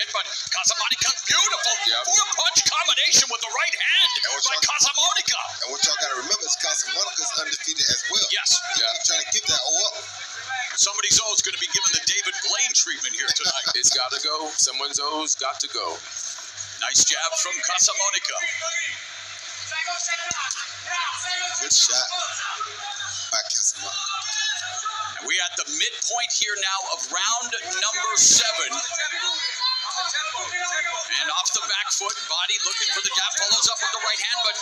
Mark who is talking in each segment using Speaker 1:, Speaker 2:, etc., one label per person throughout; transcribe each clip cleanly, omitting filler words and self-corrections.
Speaker 1: bit, but Casamonica, beautiful four-punch combination with the right hand by Casamonica.
Speaker 2: And what y'all got to remember is Casamonica's undefeated as well.
Speaker 1: Yes.
Speaker 2: He's trying to give that O up.
Speaker 1: Somebody's O's going to be given the David Blaine treatment here tonight.
Speaker 3: It's got to go. Someone's O's got to go.
Speaker 1: Nice jab from Casamonica.
Speaker 2: Good shot by Casamonica.
Speaker 1: And we at the midpoint here now of round number 7. And off the back foot, body looking for the jab, follows up with the right hand, but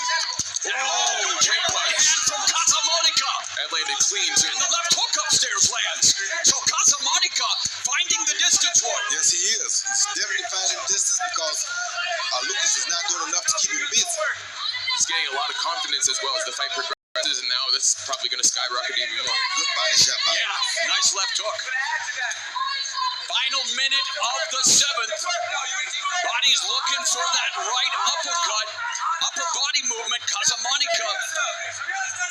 Speaker 1: right hand from Casamonica.
Speaker 3: That landed clean too.
Speaker 1: And the left hook upstairs lands. So Casamonica finding the distance for it.
Speaker 2: Yes, he is. He's definitely finding distance because Lucas is not doing enough to keep him busy.
Speaker 3: He's getting a lot of confidence as well as the fight progresses, and now this is probably going to skyrocket even more.
Speaker 2: Good body shot by him.
Speaker 1: Yeah, nice left hook. Final minute of the 7th. Body's looking for that right uppercut. Upper body movement. Casamonica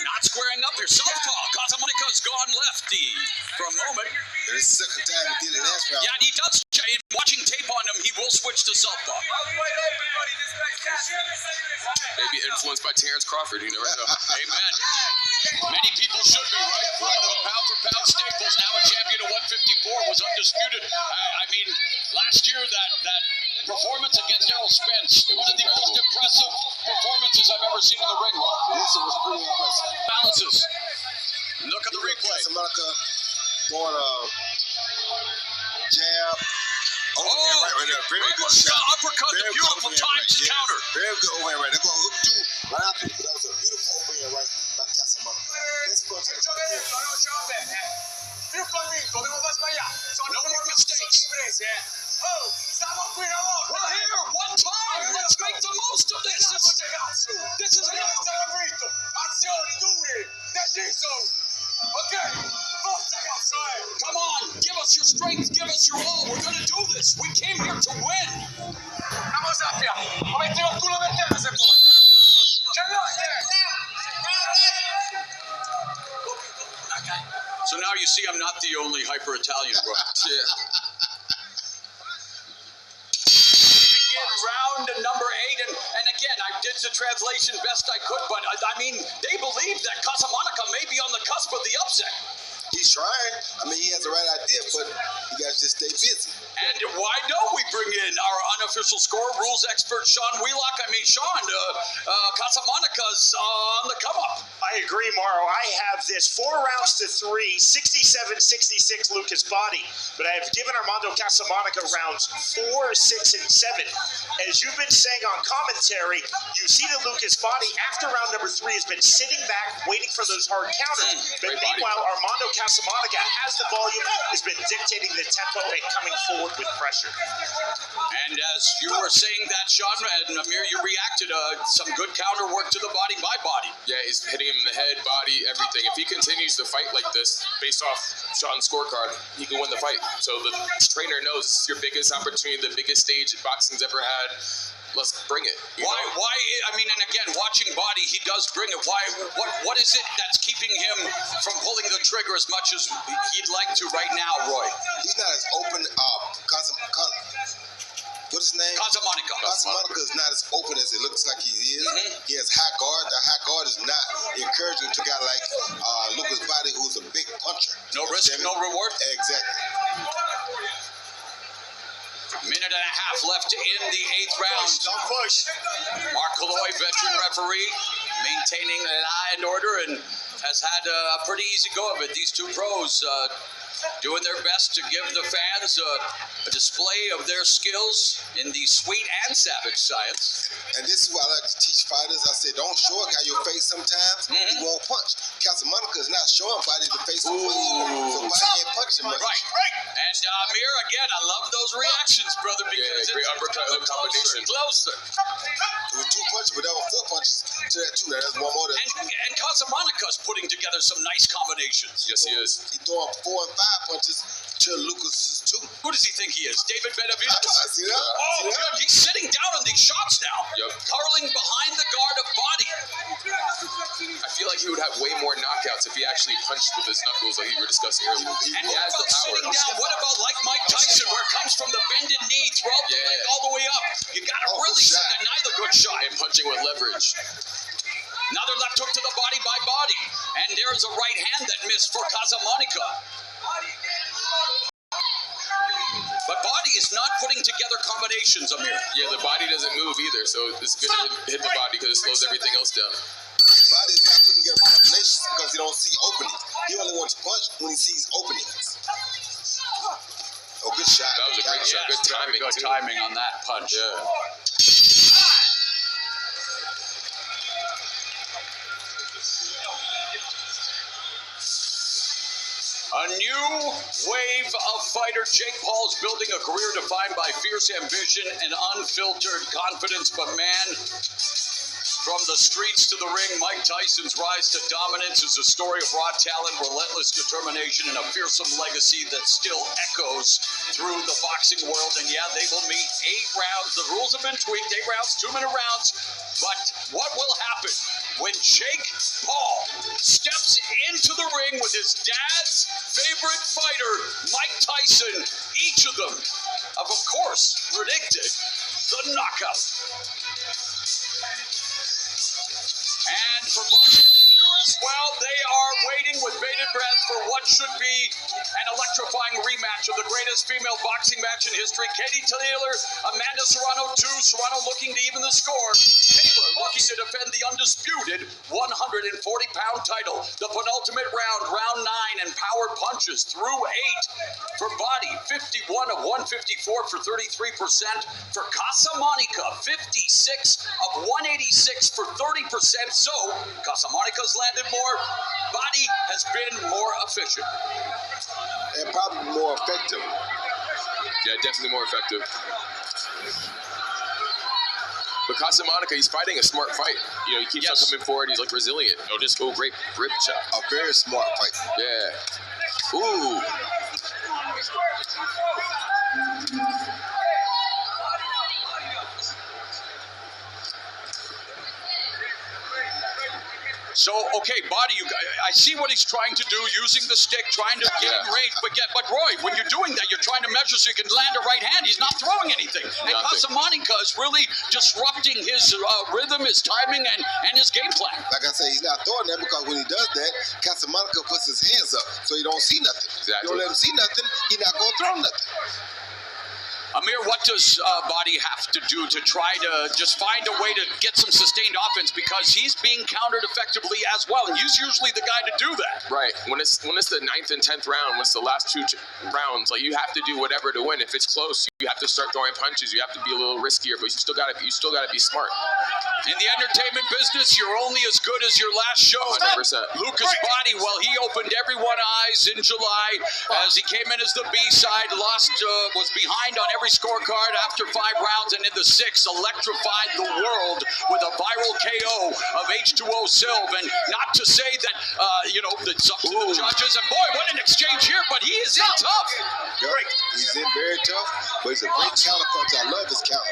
Speaker 1: not squaring up here. Southpaw. Casamonica's gone lefty for a moment.
Speaker 2: There's the second time he did it last round.
Speaker 1: Yeah, and he does. In watching tape on him, he will switch to southpaw.
Speaker 3: Maybe influenced by Terrence Crawford. You never know.
Speaker 1: Amen. Many people should be, right? One of the pound-for-pound staples, now a champion of 154, was undisputed. I mean, last year, that performance against Errol Spence, one of the most impressive performances I've ever seen in the ring.
Speaker 2: Yes, it was pretty impressive.
Speaker 1: Balances. Look at the replay.
Speaker 2: Casamonica throwing a jab. Right there. Very good shot.
Speaker 1: Uppercut, the beautiful timed counter.
Speaker 2: Very good overhand right. They're going to hook two right after, but that was a beautiful overhand right by Casamonica. Let's go to the
Speaker 1: No more mistakes. We're here one time. Let's make the most of this. This is enough. Come on, give us your strength, give us your all. We're gonna do this. We came here to win. So now you see I'm not the only hyper-Italian, bro.
Speaker 3: Yeah.
Speaker 1: Round number 8, and again, I did the translation best I could, but I mean, they believe that Casamonica may be on the cusp of the upset.
Speaker 2: He's trying. I mean, he has the right idea, but you got to just stay busy.
Speaker 1: And why don't we bring in our unofficial score, rules expert Sean Wheelock? I mean, Sean, Casamonica's on the come-up.
Speaker 4: I agree, Mauro. I have this 4 rounds to 3, 67-66 Lucas Body, but I have given Armando Casamonica rounds 4, 6, and 7. As you've been saying on commentary, you see that Lucas Body, after round number 3, has been sitting back, waiting for those hard counters. But meanwhile, Armando Casamonica has the volume, has been dictating the tempo and coming forward with pressure.
Speaker 1: And as you were saying that, Sean, and Amir, you reacted, some good counter work to the body by Body.
Speaker 3: Yeah, he's hitting him in the head, body, everything. If he continues to fight like this, based off Sean's scorecard, he can win the fight. So the trainer knows this is your biggest opportunity, the biggest stage boxing's ever had. Let's bring it.
Speaker 1: Why? I mean, and again, watching Body, he does bring it. Why? What is it that's keeping him from pulling the trigger as much as he'd like to right now, Roy?
Speaker 2: He's not as open. What's his name?
Speaker 1: Casamonica.
Speaker 2: Casamonica is not as open as it looks like he is. He has high guard. The high guard is not encouraging to a guy like Lucas Body, who's a big puncher.
Speaker 1: No risk, no reward.
Speaker 2: Exactly.
Speaker 1: Minute and a half left in the 8th round.
Speaker 4: Don't push.
Speaker 1: Mark Calloy, veteran referee, maintaining law and order, and has had a pretty easy go of it. These two pros doing their best to give the fans a display of their skills in the sweet and savage science.
Speaker 2: And this is why I like to teach fighters. I say, don't show a guy your face sometimes. He won't punch. Casamonica is not showing Body the face of punch. So Body ain't punching much.
Speaker 1: Right. And Amir, again, I love those reactions, brother, because
Speaker 3: great uppercut combination.
Speaker 1: Closer.
Speaker 2: It was 2 punches, but there were 4 punches to that too. That's one more.
Speaker 1: And Casamonica's putting together some nice combinations.
Speaker 3: Yes, he is.
Speaker 2: He's throwing 4 and 5 punches to Lucas's 2.
Speaker 1: Who does he think he is? David Benavidez?
Speaker 2: See that?
Speaker 1: Oh, good. He's sitting down on these shots now.
Speaker 3: Yep.
Speaker 1: Curling behind the guard of Body.
Speaker 3: I feel like he would have way more knockouts if he actually actually punch with his knuckles like you were discussing earlier.
Speaker 1: And
Speaker 3: He
Speaker 1: what
Speaker 3: has the
Speaker 1: about
Speaker 3: power.
Speaker 1: sitting down? What about like Mike Tyson, where it comes from the bended knee throughout the leg all the way up? You got to really sit down. Neither good shot.
Speaker 3: And punching with leverage.
Speaker 1: Another left hook to the body by Body. And there's a right hand that missed for Casamanica. But Body is not putting together combinations, Amir.
Speaker 3: Yeah, the body doesn't move either, so it's good to hit the body because it slows everything else down.
Speaker 2: Body's not putting together combinations because he don't see openings. He only wants to punch when he sees openings. Oh, good shot.
Speaker 3: That was a great shot. Good timing,
Speaker 1: Good
Speaker 3: too.
Speaker 1: timing on that punch.
Speaker 3: Yeah.
Speaker 1: A new wave of fighter. Jake Paul's building a career defined by fierce ambition and unfiltered confidence. But man, from the streets to the ring, Mike Tyson's rise to dominance is a story of raw talent, relentless determination, and a fearsome legacy that still echoes through the boxing world. And yeah, they will meet 8 rounds. The rules have been tweaked, 8 rounds, 2-minute rounds. But what will happen when Jake Paul steps into the ring with his dad's favorite fighter, Mike Tyson? Each of them have, of course, predicted the knockout. And for boxing viewers, well, they are waiting with bated breath for what should be an electrifying rematch of the greatest female boxing match in history. Katie Taylor, Amanda Serrano 2. Serrano looking to even the score. Taylor looking to defend the undisputed 140-pound title. The penultimate round, round 9, and power punches through 8. For Body, 51 of 154 for 33%. For Casamanica, 56 of 186 for 30%. So, Casamanica's landed more. Body has been more efficient.
Speaker 2: And probably more effective.
Speaker 3: Yeah, definitely more effective. But Casamanica, he's fighting a smart fight. You know, he keeps on coming forward. He's like resilient. Oh, just go great rip shot.
Speaker 2: A very smart fight.
Speaker 3: Yeah. Ooh.
Speaker 1: So, okay, Body, I see what he's trying to do, using the stick, trying to get in range. But Roy, when you're doing that, you're trying to measure so you can land a right hand. He's not throwing anything. And Casamanica is really disrupting his rhythm, his timing, and his game plan.
Speaker 2: Like I say, he's not throwing that because when he does that, Casamanica puts his hands up so he don't see nothing.
Speaker 3: Exactly.
Speaker 2: You don't let him see nothing, he's not going to throw nothing.
Speaker 1: Amir, what does Body have to do to try to just find a way to get some sustained offense, because he's being countered effectively as well, and he's usually the guy to do that.
Speaker 3: Right. When it's the 9th and 10th round, when it's the last 2 rounds, like you have to do whatever to win. If it's close, you have to start throwing punches. You have to be a little riskier, but you still got to be smart.
Speaker 1: In the entertainment business, you're only as good as your last show.
Speaker 3: 100%.
Speaker 1: Lucas Body, well, he opened everyone's eyes in July as he came in as the B-side, was behind on every scorecard after 5 rounds, and in the 6th electrified the world with a viral KO of H2O Silv. And not to say that it's up to the judges, and boy, what an exchange here, but he is in tough.
Speaker 2: Great. He's in very tough, but he's a great counter punch. I love his counter.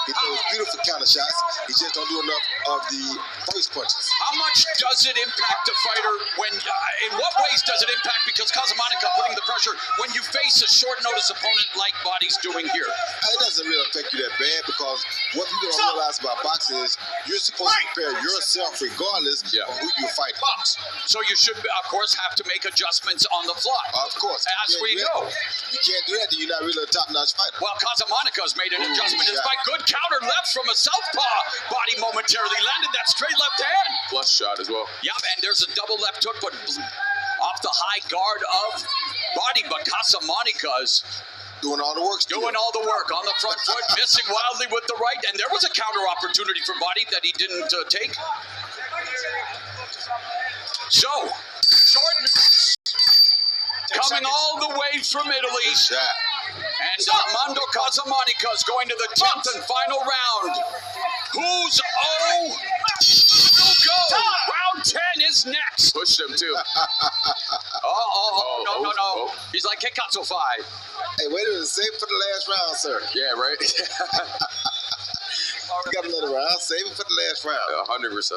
Speaker 2: He throws beautiful counter shots. He just don't do enough of the face punches.
Speaker 1: How much does it impact a fighter when, in what ways does it impact, because Casamanica putting the pressure, when you face a short notice opponent like Body's doing here?
Speaker 2: It doesn't really affect you that bad, because what people don't realize about boxing is you're supposed to prepare yourself regardless of who you fight.
Speaker 1: So you should, of course, have to make adjustments on the fly.
Speaker 2: Of course.
Speaker 1: As we know.
Speaker 2: You can't do that, then you're not really a top-notch fighter.
Speaker 1: Well, Casamanica's made an adjustment. Despite good counter left from a southpaw, Body momentarily landed that straight left hand.
Speaker 3: Flush shot as well.
Speaker 1: Yeah, and there's a double left hook, but off the high guard of Body, but Casamanica's
Speaker 2: doing all the work.
Speaker 1: Doing all the work on the front foot, missing wildly with the right, and there was a counter opportunity for Body that he didn't take. So, Jordan coming all the way from Italy. And Armando Casamanica is going to the 10th and final round. Who's will go? Round 10 is next.
Speaker 3: Pushed him too.
Speaker 1: No. He's like, Kekatsu 5.
Speaker 2: Hey, wait a minute. Save it for the last round, sir.
Speaker 3: Yeah, right?
Speaker 2: We got another round. Save it for the last round.
Speaker 3: 100%.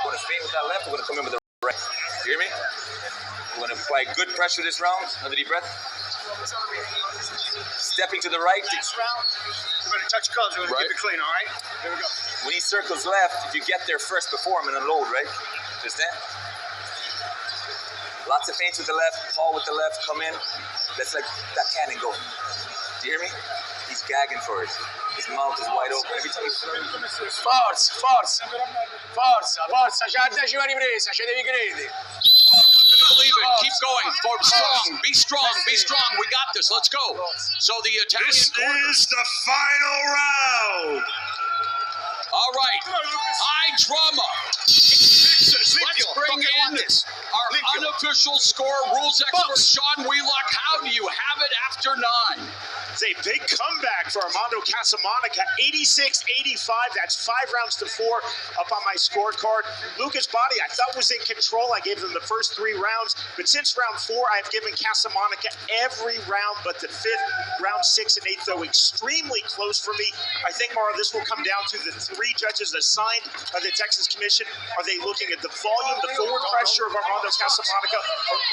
Speaker 5: We're going to stay with that left. We're going to come in with the Right. You hear me? We're going to apply good pressure this round. Another deep breath. Stepping to the right.
Speaker 4: Next round, we're going to touch gloves. We're going to keep it clean, all right? Here we go.
Speaker 5: When he circles left, if you get there first before him and unload, right? Understand? Lots of feints with the left, Paul with the left, come in. Let's let that cannon go. Do you hear me? He's gagging for it. His mouth is wide open. Every time he
Speaker 4: Forza, forza, forza, forza, c'ha 10 di presa, ci devi credere.
Speaker 1: Believe it. Keep going. Strong. Be strong. Be strong. We got this. Let's go. So the Italian
Speaker 4: This is the final round.
Speaker 1: All right. High drama. Texas. Let's bring in our unofficial score rules expert, Sean Wheelock. How do you have it after 9?
Speaker 4: It's a big comeback for Armando Casamonica, 86-85. That's 5 rounds to 4 up on my scorecard. Lucas Body, I thought was in control. I gave him the first 3 rounds, but since round 4, I've given Casamonica every round but the 5th, round 6 and 8, though extremely close for me. I think, Mara, this will come down to the 3 judges assigned by the Texas Commission. Are they looking at the volume, the forward pressure of Armando Casamonica,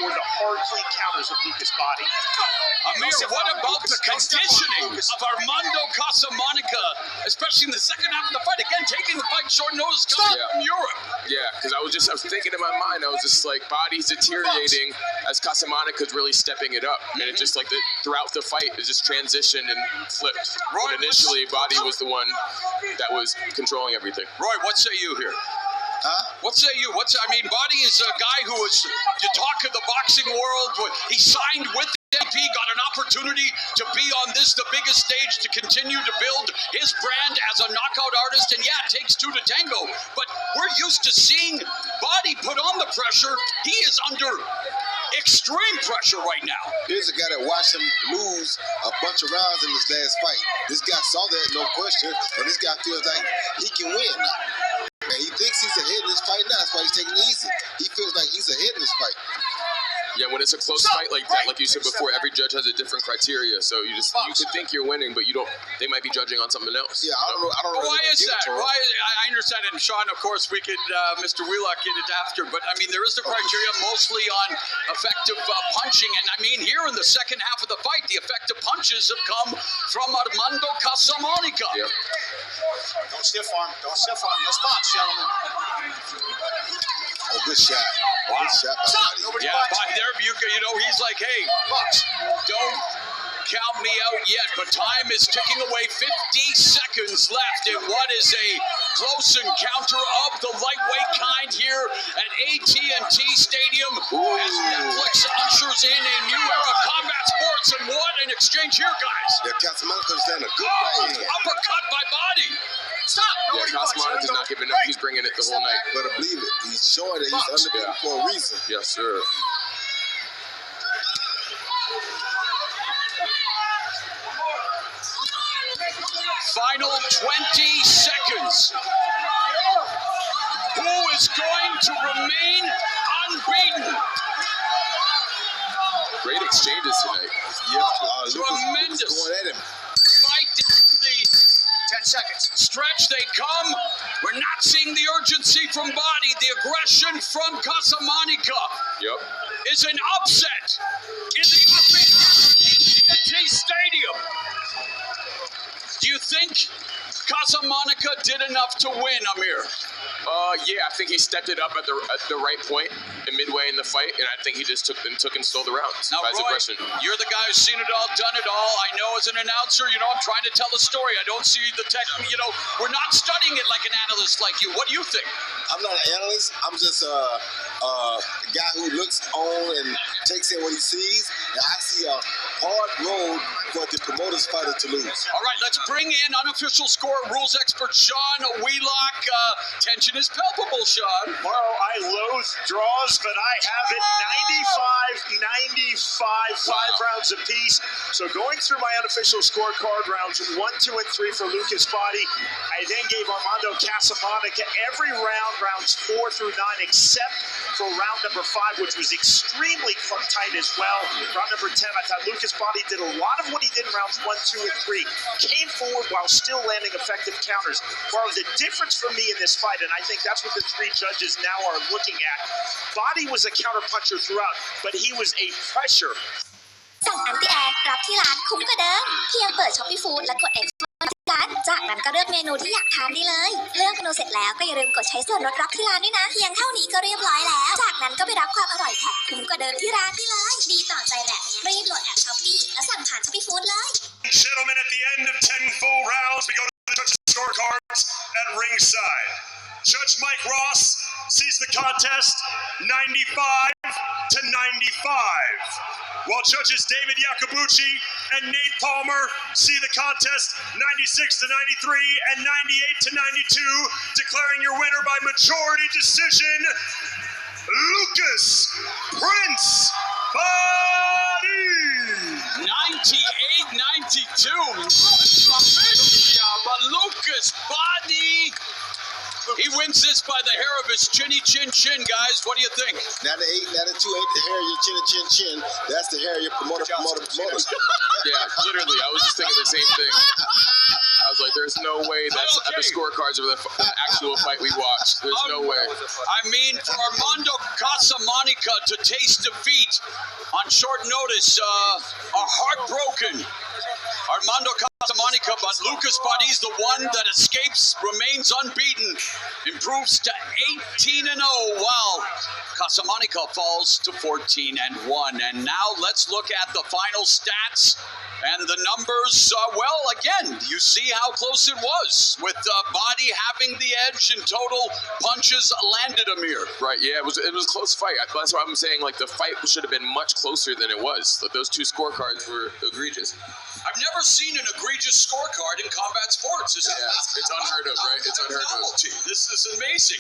Speaker 4: or the hard, clean counters of Lucas Body?
Speaker 1: Amir, what about the conditioning of Armando Casamonica, especially in the second half of the fight? Again, taking the fight short notice coming from Europe.
Speaker 3: Yeah, because I was thinking in my mind, I was just like, Body's deteriorating as Casamonica's really stepping it up. And it just like throughout the fight, it just transitioned and flipped. But initially, Body was the one that was controlling everything.
Speaker 1: Roy, what say you here? What say you? Body is a guy who was the talk of the boxing world. He signed with MP, got an opportunity to be on the biggest stage to continue to build his brand as a knockout artist. And yeah, it takes 2 to tango. But we're used to seeing Body put on the pressure. He is under extreme pressure right now.
Speaker 2: Here's a guy that watched him lose a bunch of rounds in his last fight. This guy saw that, no question, and this guy feels like he can win now. And he thinks he's ahead in this fight now. That's why he's taking it easy. He feels like he's ahead in this fight.
Speaker 3: Yeah, when it's a close fight like that, like you said before, every judge has a different criteria. So you could think you're winning, but you don't. They might be judging on something else.
Speaker 2: Yeah, I don't know.
Speaker 1: Why is that? I understand it. And Sean, of course, we could, Mr. Wheelock, get it after. But there is the criteria mostly on effective punching. And here in the second half of the fight, the effective punches have come from Armando Casamonica.
Speaker 3: Yep.
Speaker 4: Don't stiff arm. Don't stiff arm. Let's box, gentlemen.
Speaker 2: Oh, good shot.
Speaker 1: Wow.
Speaker 2: Good shot by Body.
Speaker 1: Yeah, by there, he's like, hey, don't count me out yet. But time is ticking away. 50 seconds left in what is a close encounter of the lightweight kind here at AT&T Stadium. As Netflix ushers in a new era of combat sports. And what an exchange here, guys.
Speaker 2: Yeah, Casamonica's done a good fight here.
Speaker 1: Uppercut by Body. Stop.
Speaker 3: Yeah, Casamonica's not giving up. He's bringing it the whole night.
Speaker 2: But I believe it. He's showing that he's undefeated for a reason.
Speaker 3: Yes, sir.
Speaker 1: Final 20 seconds. Who is going to remain unbeaten?
Speaker 3: Great exchanges tonight.
Speaker 2: Yeah,
Speaker 1: Tremendous.
Speaker 2: Going at him.
Speaker 1: Right down the
Speaker 4: 10 seconds.
Speaker 1: stretch they come. We're not seeing the urgency from Body. The aggression from Casamonica is an upset in the AT&T Stadium. Do you think Casamonica did enough to win, Amir?
Speaker 3: Yeah, I think he stepped it up at the right point in midway in the fight, and I think he just took and stole the rounds.
Speaker 1: Now,
Speaker 3: by his
Speaker 1: Roy,
Speaker 3: aggression.
Speaker 1: you're the guy who's seen it all, done it all. I know as an announcer, I'm trying to tell a story. I don't see the tech, we're not studying it like an analyst like you. What do you think?
Speaker 2: I'm not an analyst. I'm just a guy who looks on and takes in what he sees. And I see a hard road for the promoter's fighter to lose.
Speaker 1: All right, let's bring in unofficial score rules expert Sean Wheelock. Tension is palpable, Sean.
Speaker 4: Tomorrow I loathe draws, but I have it 95, 5 rounds apiece. So going through my unofficial scorecard, rounds 1, 2, and 3 for Lucas Body. I then gave Armando Casamonica every round, rounds 4 through 9, except for round number 5, which was extremely tight as well. Round number 10, I thought Lucas Lucas Body did a lot of what he did in rounds 1, 2, and 3. Came forward while still landing effective counters. Well, the difference for me in this fight, and I think that's what the three judges now are looking at, Body was a counterpuncher throughout, but he was a pressure.
Speaker 6: สั่งอันติแอนรับที่ร้านคุ้มกว่าเดิมเพียงเปิด Shopee Food และกด X ที่ร้านจากนั้นก็เลือกเมนูที่อยากทานได้เลยเลือกเมนูเสร็จแล้วก็อย่าลืมกดใช้ส่วนลดรับที่ร้านด้วยนะเพียงเท่านี้ก็เรียบร้อยแล้วจากนั้นก็ไปรับความอร่อยแถมคุ้มกว่าเดิมที่ร้านได้เลยดีต่อใจแบบนี้รีบโหลดแอป Shopee และสั่งผ่าน Shopee Food เลย
Speaker 7: Gentlemen, at the end of 10 full rounds, we go to the judges' scorecards at ringside. Judge Mike Ross sees the contest 95 to 95, while judges David Yakabuchi and Nate Palmer see the contest 96 to 93 and 98 to 92, declaring your winner by majority decision, Lucas Prince Body.
Speaker 1: 98-92. But Lucas Body, he wins this by the hair of his chinny chin chin, guys. What do you think?
Speaker 2: Now the 2 ain't the hair of your chin and chin chin. That's the hair of your promoter.
Speaker 3: Yeah, literally, I was just thinking the same thing. I was like, there's no way that's at the scorecards of the actual fight we watched. There's no way.
Speaker 1: I mean, for Armando Casamonica to taste defeat on short notice, are heartbroken. Armando Casamonica, but Lucas Body's the one that escapes, remains unbeaten, improves to 18-0, while Casamonica falls to 14-1. And now let's look at the final stats and the numbers. Well, again, you see how close it was, with Body having the edge in total punches landed, Amir.
Speaker 3: Right, yeah, it was a close fight. That's why I'm saying, like, the fight should have been much closer than it was. Like, those two scorecards were egregious.
Speaker 1: I've never seen an egregious scorecard in combat sports.
Speaker 3: It's unheard of, right? It's unheard of.
Speaker 1: This is amazing.